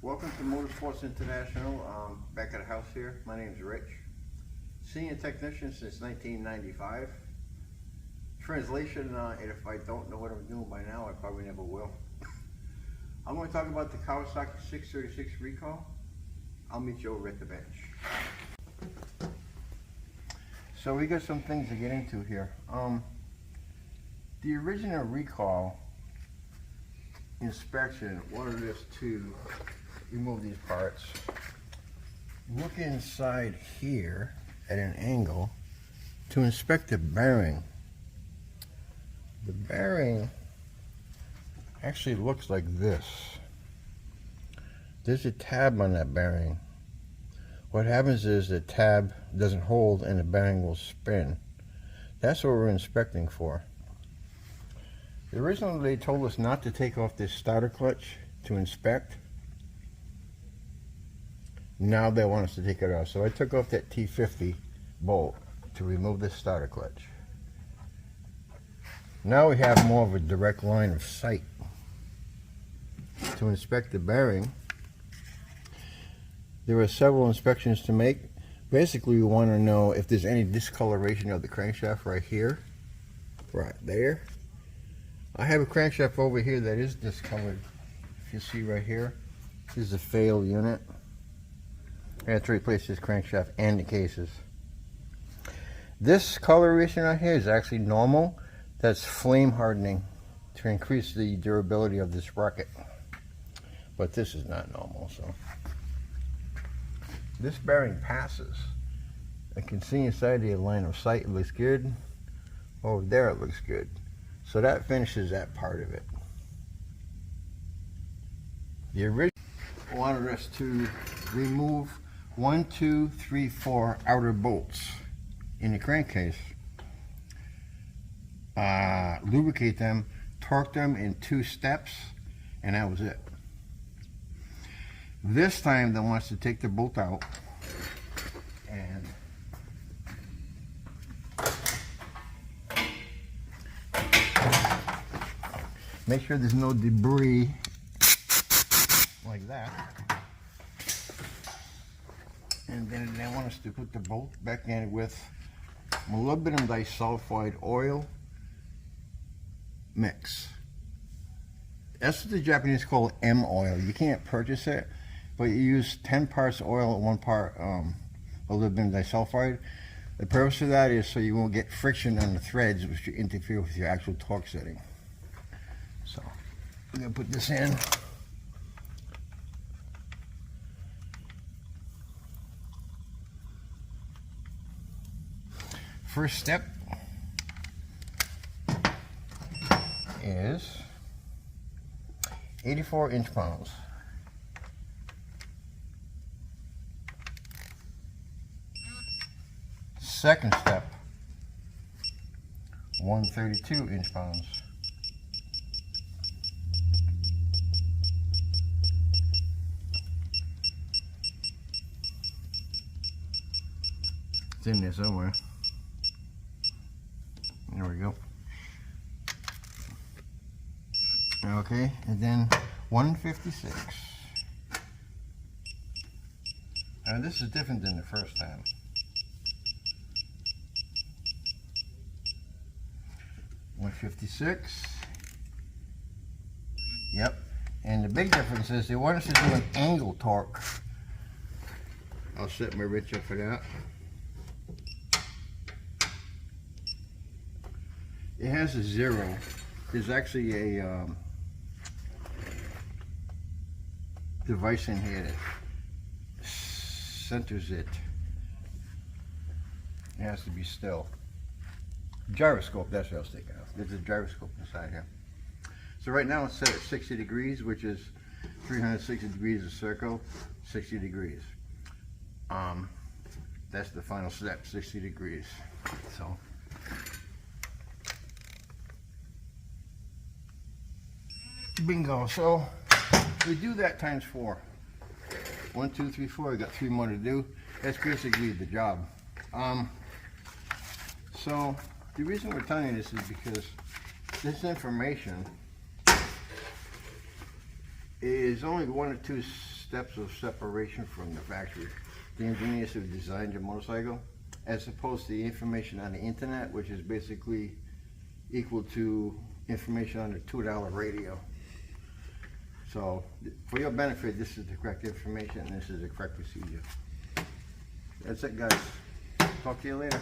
Welcome to Motorsports International. Back at the house here. My name is Rich. Senior technician since 1995. Translation, and if I don't know what I'm doing by now, I probably never will. I'm going to talk about the Kawasaki 636 recall. I'll meet you over at the bench. So we got some things to get into here. The original recall inspection wanted us to remove these parts, look inside here at an angle to inspect the bearing. The bearing actually looks like this. There's a tab on that bearing. What happens is the tab doesn't hold and the bearing will spin. That's what we're inspecting for. Originally they told us not to take off this starter clutch to inspect. Now they want us to take it off. So I took off that T50 bolt to remove this starter clutch. Now we have more of a direct line of sight to inspect the bearing. There are several inspections to make. Basically we want to know if there's any discoloration of the crankshaft right here, right there. I have a crankshaft over here that is discolored. If you see right here, this is a failed unit. I have to replace this crankshaft and the cases. This coloration right here is actually normal. That's flame hardening to increase the durability of this sprocket. But this is not normal, so. This bearing passes. I can see inside the line of sight, it looks good. Over there it looks good. So that finishes that part of it. The original wanted us to remove 1, 2, 3, 4 outer bolts in the crankcase, lubricate them, torque them in 2 steps, and that was it. This time they want us to take the bolt out and make sure there's no debris like that. And then they want us to put the bolt back in with molybdenum disulfide oil mix. That's what the Japanese call M oil. You can't purchase it, but you use 10 parts oil and 1 part molybdenum disulfide. The purpose of that is so you won't get friction on the threads, which will interfere with your actual torque setting. So we're going to put this in. First step is 84 inch-pounds. Second step, 132 inch-pounds. It's in there somewhere. There we go. Okay, and then 156. Now this is different than the first time. $156. Yep. And the big difference is they want us to do an angle torque. I'll set my wrench up for that. It has a 0. There's actually a device in here that centers it. It has to be still. Gyroscope, that's what I was thinking of. There's a gyroscope inside here. So right now it's set at 60 degrees, which is 360 degrees a circle, 60 degrees. That's the final step, 60 degrees. So. Bingo. So we do that times 4. 1, 2, 3, 4. I got 3 more to do. That's basically the job. So the reason we're telling you this is because this information is only 1 or 2 steps of separation from the factory. The engineers who designed your motorcycle, as opposed to the information on the internet, which is basically equal to information on a $2 radio. So, for your benefit, this is the correct information and this is the correct procedure. That's it, guys. Talk to you later.